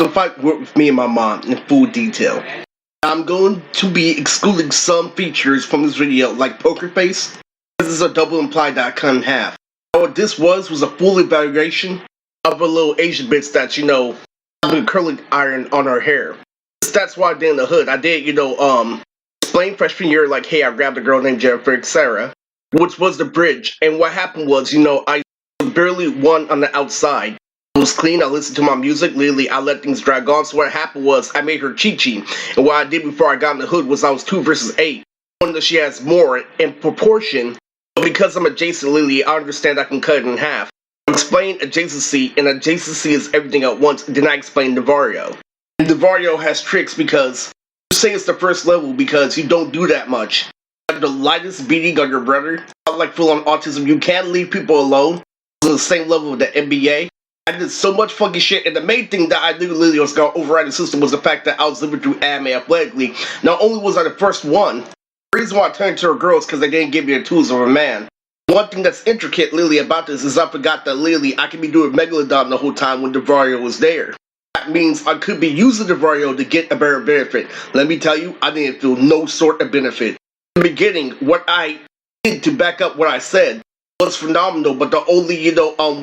The fight worked with me and my mom in full detail. I'm going to be excluding some features from this video, like poker face. This is a double implied that I couldn't have. What this was a full evaluation of a little Asian bitch that, I've been curling iron on her hair. That's why I did in the hood. I did, explain freshman year, like, hey, I grabbed a girl named Jennifer, etc., which was the bridge. And what happened was, I barely won on the outside. It was clean. I listened to my music. Literally, I let things drag on. So what happened was I made her Chi-Chi. And what I did before I got in the hood was I was 2 versus 8. One that she has more in proportion. But because I'm adjacent, Lily, I understand I can cut it in half. I explained adjacency, and adjacency is everything at once. Then I explained Devario. And Devario has tricks because you say it's the first level because you don't do that much. Like the lightest beating on your brother, like full on autism, you can't leave people alone. It's the same level of the NBA. I did so much fucking shit, and the main thing that I knew Lily was gonna override the system was the fact that I was living through anime athletically. Not only was I the first one, the reason why I turned to a girl is because they didn't give me the tools of a man. One thing that's intricate, Lily, about this is I forgot that Lily, I could be doing Megalodon the whole time when Devario was there. That means I could be using Devario to get a better benefit. Let me tell you, I didn't feel no sort of benefit. In the beginning, what I did to back up what I said was phenomenal, but the only,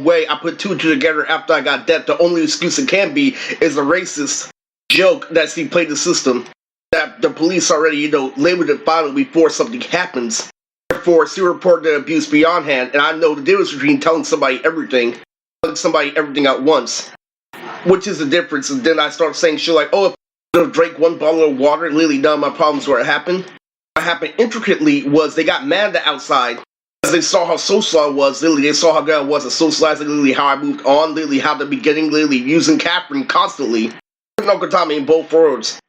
way I put 2 and 2 together after I got death, the only excuse it can be is a racist joke that she played the system. That the police already, labeled it final before something happens. Therefore, she reported the abuse beyond hand, and I know the difference between telling somebody everything at once. Which is the difference, and then I start saying shit like, oh, if I drank 1 bottle of water, Lily, none of my problems where it happened. What happened intricately was they got mad at the outside. As they saw how social I was, Lily, they saw how good I was at socializing, Lily, how I moved on, Lily, how the beginning, Lily, using Catherine constantly. Uncle Tommy in both worlds.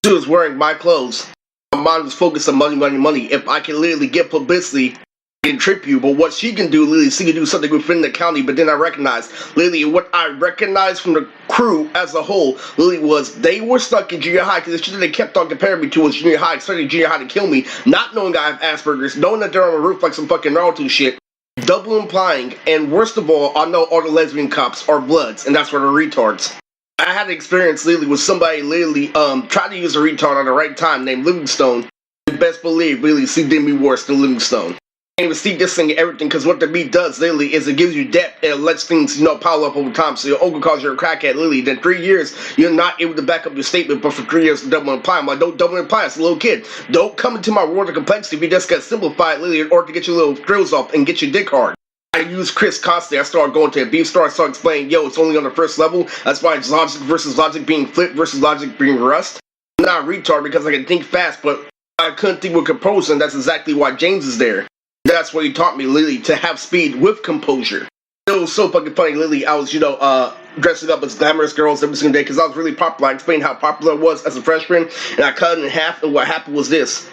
She was wearing my clothes. My mind was focused on money, money, money. If I can literally get publicity, I can trip you. But what she can do, Lily, she can do something within the county. But then I recognized, Lily, what I recognized from the crew as a whole, Lily, was they were stuck in junior high because the shit that they kept on comparing me to was junior high, starting junior high to kill me, not knowing I have Asperger's, knowing that they're on the roof like some fucking Naruto shit, double implying, and worst of all, I know all the lesbian cops are bloods, and that's where they're retards. I had an experience, Lily, with somebody literally tried to use a retard on the right time named Livingstone. And best believe, really, she did me worse than Livingstone. And to see this thing and everything, because what the beat does, Lily, is it gives you depth and it lets things, pile up over time. So your uncle calls you a crackhead, Lily. Then 3 years, you're not able to back up your statement, but for 3 years, double imply. I'm like, don't double imply, it's a little kid. Don't come into my world of complexity if you just get simplified, Lily, in order to get your little thrills off and get your dick hard. I use Chris constantly. I started going to a beef store. I started explaining, yo, it's only on the first level. That's why it's logic versus logic being flipped versus logic being rust. I'm not a retard because I can think fast, but I couldn't think with composure, and that's exactly why James is there. That's what he taught me, Lily, to have speed with composure. It was so fucking funny, Lily. I was, dressing up as glamorous girls every single day because I was really popular. I explained how popular I was as a freshman, and I cut it in half, and what happened was this.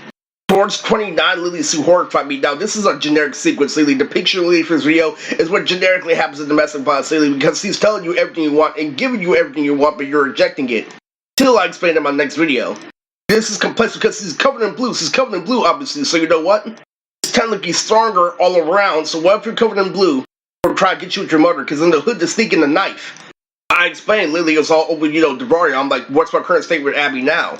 Towards 29, Lily Sue horrified me. Now, this is a generic sequence, Lily. The picture of Lily for this video is what generically happens in domestic violence, Lily, because she's telling you everything you want and giving you everything you want, but you're rejecting it. Till I explain in my next video. This is complex because she's covered in blue. She's covered in blue, obviously, so you know what? It's technically stronger all around, so what if you're covered in blue? Or try to get you with your mother, because in the hood, they're sneaking the knife. I explained, Lily, was all over, Devario. I'm like, what's my current state with Abby now?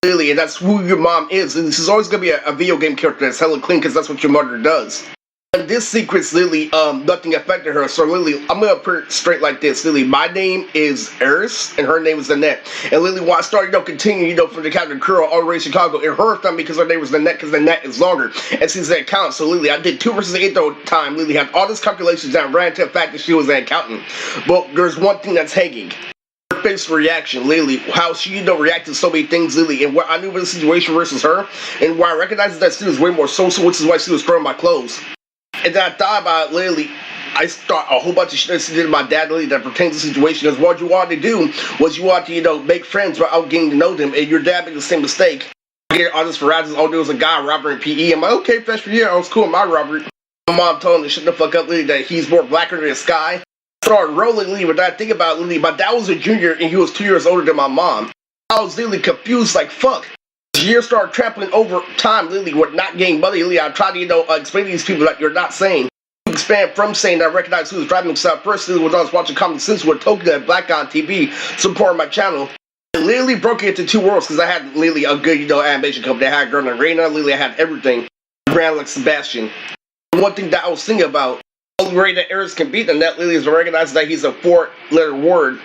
Lily, and that's who your mom is. And this is always going to be a video game character that's hella clean because that's what your mother does. And this secret's Lily, nothing affected her. So Lily, I'm going to put it straight like this. Lily, my name is Eris, and her name is Annette. And Lily, when I started, continue, from the Captain Curl all the way to Chicago, it hurt them because her name was Annette, because Annette is longer. And since that counts, so Lily, I did 2 versus 8 the time. Lily had all these calculations down, ran to the fact that she was an accountant. But there's one thing that's hanging. Her face reaction, Lily, how she reacted to so many things, Lily, and what I knew about the situation versus her, and where I recognized that she was way more social, which is why she was throwing my clothes. And then I thought about it, Lily. I start a whole bunch of shit that she did to my dad, Lily, that pertains to the situation, because what you wanted to do was you wanted to, make friends without getting to know them, and your dad made the same mistake. Get all this Verizon, oh, there was a guy, Robert in PE. I'm like, okay, freshman year, I was cool with my Robert. My mom told him to shut the fuck up, Lily, that he's more blacker than the sky. Started rolling, Lily, but I think about Lily, my dad was a junior and he was 2 years older than my mom. I was literally confused, like fuck. Years started trampling over time, Lily, with not getting money, Lily. I tried to, explain to these people that you're not sane. You expand from saying that I recognized who was driving because at first when I was watching Common Sense with Tokyo and Black Guy on TV, supporting my channel. I literally broke it into two worlds because I had literally a good, animation company. I had a girl named Reina, literally I had everything. A brand like Sebastian. And one thing that I was thinking about, only way that errors can beat them, that literally is to recognize that he's a 4-letter word,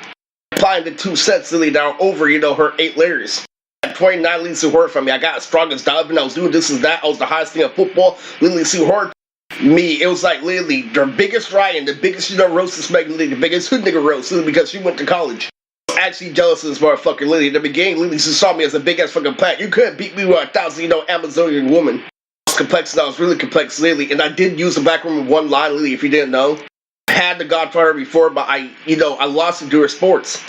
applying the 2 sets literally that are over, her 8 layers. At 29, literally Sue from me. I got as strong as diving, I was doing this and that, I was the highest thing in football, literally Sue me, it was like literally the biggest Ryan, the biggest, roast this Megan, the biggest hood nigga roast, literally because she went to college. Actually jealous of this motherfucker, literally. In the beginning, literally, she saw me as a big ass fucking plant. You couldn't beat me with 1,000, Amazonian woman. I was complex, and I was really complex, literally. And I did use the back room of one line, literally, if you didn't know. I had the Godfather before, but I lost it to her sports.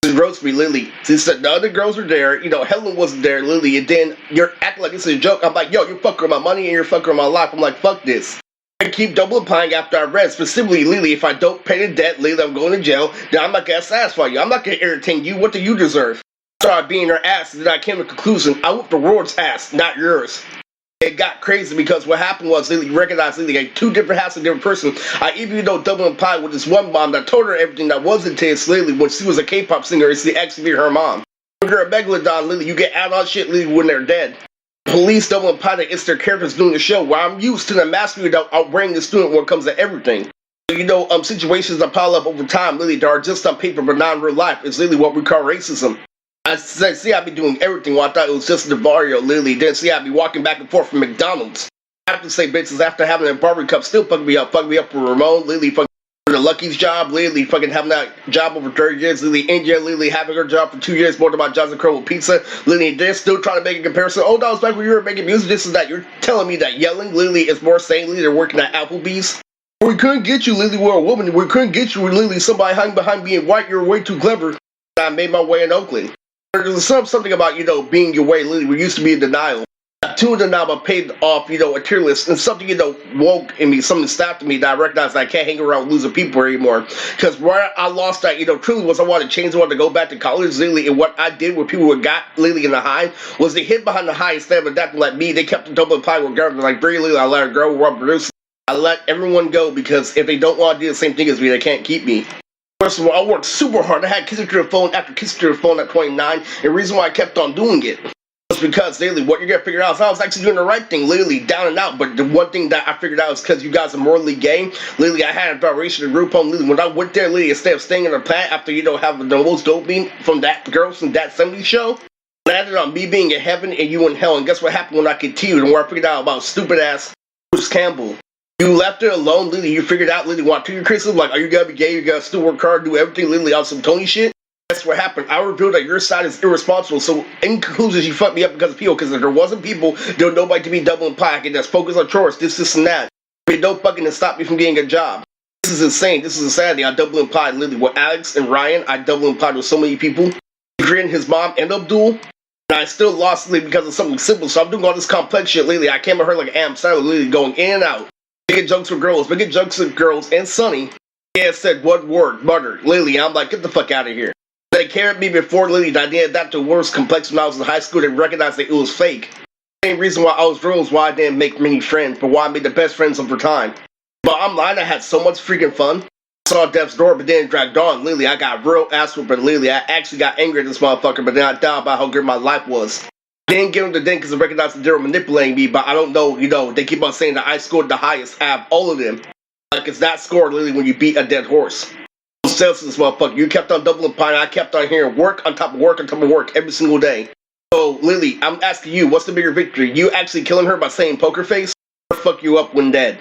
She roasted me, literally. She said the other girls were there, Helen wasn't there, literally. And then you're acting like it's a joke. I'm like, yo, you're fucking with my money and you're fucking with my life. I'm like, fuck this. I keep double applying after I read, specifically, literally, if I don't pay the debt, literally, I'm going to jail, then I'm not going to satisfy you. I'm not going to entertain you. What do you deserve? I started being her ass, and then I came to the conclusion, I whooped the world's ass, not yours. It got crazy because what happened was, literally, recognized, literally, like 2 different halves of a different person. I even, double applied with this one mom that told her everything that wasn't to literally, when she was a K-pop singer, it's actually her mom. When you're a megalodon, literally, you get add on shit, literally, when they're dead. Police double imply that it's their characters doing the show, where I'm used to the mastery that outranking the student when it comes to everything. Situations that pile up over time, literally, that are just on paper but not in real life, is literally what we call racism. I said, see, I be doing everything while I thought it was just the barrio, literally. Then, see, I be walking back and forth from McDonald's. I have to say, bitches, after having a Barbie cup, still fucking me up with Ramon, literally, fucking the Lucky's job, literally fucking having that job over 30 years, literally India, literally having her job for 2 years, more than my jobs at Crumble Pizza, literally they're still trying to make a comparison. Oh, that was back when you were making music, this and that. You're telling me that yelling, literally, is more sanely than working at Applebee's? We couldn't get you, literally, we're a woman. We couldn't get you, literally, somebody hiding behind being white. You're way too clever. I made my way in Oakland. There's something about, being your way, literally, we used to be in denial. Two in denial, but paid off, a tier list, and something, woke in me, something snapped in me that I recognized that I can't hang around with losing people anymore. Because where I lost that, truly was I wanted to change, I wanted to go back to college, literally, and what I did with people who got, literally, in the high, was they hid behind the high instead of adapting like me. They kept the double apply with government, like, very little, I let her grow, we're producing. I let everyone go, because if they don't want to do the same thing as me, they can't keep me. First of all, I worked super hard. I had kissing to the phone after kissing to the phone at 29, and the reason why I kept on doing it was because, literally, what you're gonna figure out is I was actually doing the right thing, literally, down and out, but the one thing that I figured out is because you guys are morally gay, literally, I had a variation of group home, literally, when I went there, literally, instead of staying in the plant after, having the most dopamine from that girls from that 70s show, landed on me being in heaven and you in hell, and guess what happened when I continued, and where I figured out about stupid-ass Bruce Campbell. You left it alone, literally, you figured out, literally, want to your criticism, like, are you gonna be gay, you gotta still work hard, do everything, literally, on some Tony shit? That's what happened. I revealed that your side is irresponsible, so in conclusion, you fucked me up because of people, because if there wasn't people, there would nobody to be double implied. I can just focus on chores, this, and that. But don't fucking stop me from getting a job. This is insane, this is insanity. I double implied, literally, with Alex and Ryan, I double implied with so many people, including his mom and Abdul, and I still lost, literally, because of something simple, so I'm doing all this complex shit, literally. I came at her like Am Sandler, literally, going in and out. Making jokes with girls, and Sonny. Yeah, said one word, butter. Lily, I'm like, get the fuck out of here. They carried me before Lily, I did that to worse complex when I was in high school. They recognized that it was fake. The same reason why I was real is why I didn't make many friends, but why I made the best friends over time. But I'm lying, I had so much freaking fun. I saw death's door, but then dragged on. Lily, I got real ass whooping. Lily, I actually got angry at this motherfucker, but then I died about how good my life was. Didn't give them the ding because I recognized that they were manipulating me, but I don't know, they keep on saying that I scored the highest out of all of them. Like, it's that score, literally, when you beat a dead horse. Sales to this motherfucker. You kept on doubling pine, I kept on hearing work on top of work on top of work every single day. So, Lily, I'm asking you, what's the bigger victory? You actually killing her by saying poker face? Or fuck you up when dead?